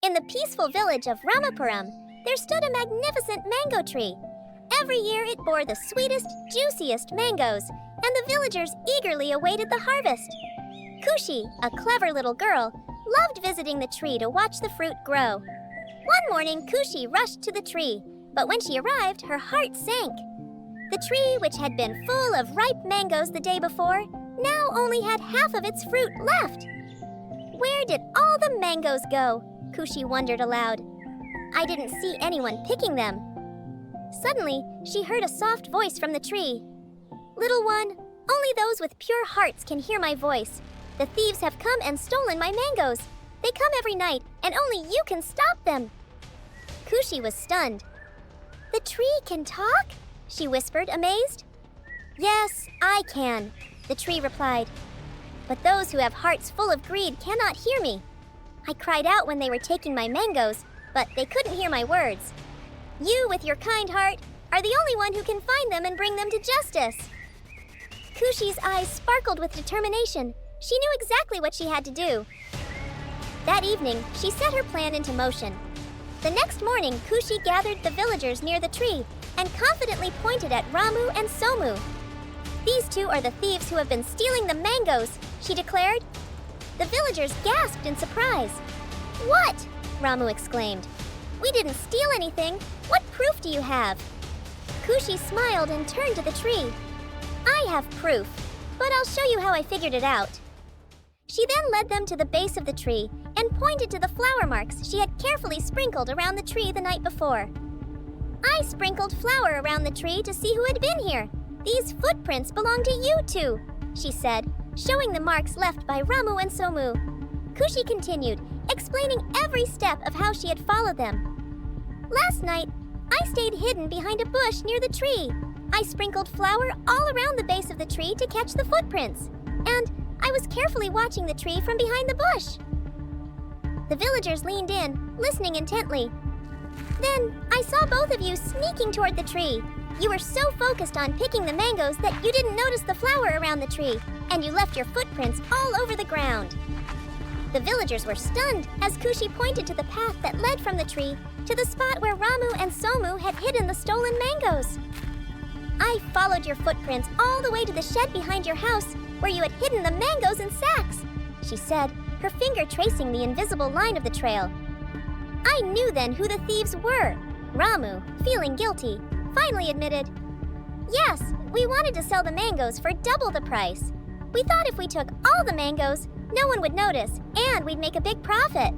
In the peaceful village of Ramapuram, there stood a magnificent mango tree. Every year it bore the sweetest, juiciest mangoes, and the villagers eagerly awaited the harvest. Kushi, a clever little girl, loved visiting the tree to watch the fruit grow. One morning, Kushi rushed to the tree, but when she arrived, her heart sank. The tree, which had been full of ripe mangoes the day before, now only had half of its fruit left. Where did all the mangoes go? Kushi wondered aloud. I didn't see anyone picking them. Suddenly, she heard a soft voice from the tree. Little one, only those with pure hearts can hear my voice. The thieves have come and stolen my mangoes. They come every night, and only you can stop them. Kushi was stunned. The tree can talk? She whispered, amazed. Yes, I can, the tree replied. But those who have hearts full of greed cannot hear me. I cried out when they were taking my mangoes, but they couldn't hear my words. You, with your kind heart, are the only one who can find them and bring them to justice. Kushi's eyes sparkled with determination. She knew exactly what she had to do. That evening, she set her plan into motion. The next morning, Kushi gathered the villagers near the tree and confidently pointed at Ramu and Somu. These two are the thieves who have been stealing the mangoes, she declared. The villagers gasped in surprise. What? Ramu exclaimed. We didn't steal anything. What proof do you have? Kushi smiled and turned to the tree. I have proof, but I'll show you how I figured it out. She then led them to the base of the tree and pointed to the flour marks she had carefully sprinkled around the tree the night before. I sprinkled flour around the tree to see who had been here. These footprints belong to you two, she said, showing the marks left by Ramu and Somu. Kushi continued, explaining every step of how she had followed them. Last night, I stayed hidden behind a bush near the tree. I sprinkled flour all around the base of the tree to catch the footprints, and I was carefully watching the tree from behind the bush. The villagers leaned in, listening intently. Then, I saw both of you sneaking toward the tree. You were so focused on picking the mangoes that you didn't notice the flour around the tree, and you left your footprints all over the ground. The villagers were stunned as Kushi pointed to the path that led from the tree to the spot where Ramu and Somu had hidden the stolen mangoes. I followed your footprints all the way to the shed behind your house where you had hidden the mangoes in sacks, she said, her finger tracing the invisible line of the trail. I knew then who the thieves were. Ramu, feeling guilty, finally admitted, yes, we wanted to sell the mangoes for double the price. We thought if we took all the mangoes, no one would notice, and we'd make a big profit.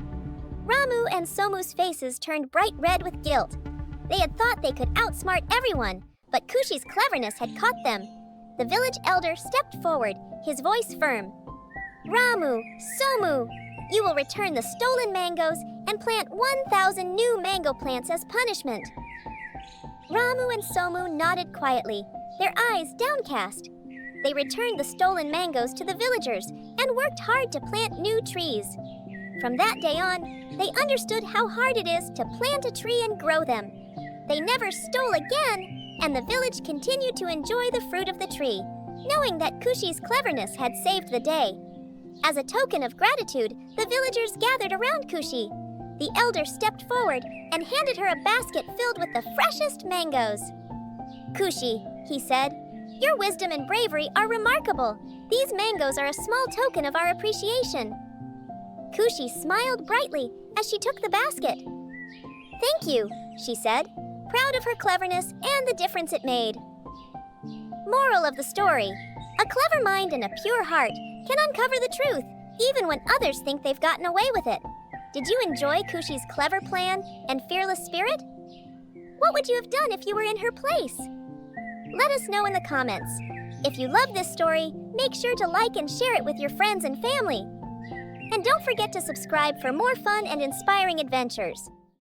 Ramu and Somu's faces turned bright red with guilt. They had thought they could outsmart everyone, but Kushi's cleverness had caught them. The village elder stepped forward, his voice firm. Ramu, Somu, you will return the stolen mangoes and plant 1,000 new mango plants as punishment. Ramu and Somu nodded quietly, their eyes downcast. They returned the stolen mangoes to the villagers and worked hard to plant new trees. From that day on, they understood how hard it is to plant a tree and grow them. They never stole again, and the village continued to enjoy the fruit of the tree, knowing that Kushi's cleverness had saved the day. As a token of gratitude, the villagers gathered around Kushi. The elder stepped forward and handed her a basket filled with the freshest mangoes. Kushi, he said, your wisdom and bravery are remarkable. These mangoes are a small token of our appreciation. Kushi smiled brightly as she took the basket. Thank you, she said, proud of her cleverness and the difference it made. Moral of the story: a clever mind and a pure heart can uncover the truth, even when others think they've gotten away with it. Did you enjoy Kushi's clever plan and fearless spirit? What would you have done if you were in her place? Let us know in the comments. If you love this story, make sure to like and share it with your friends and family. And don't forget to subscribe for more fun and inspiring adventures.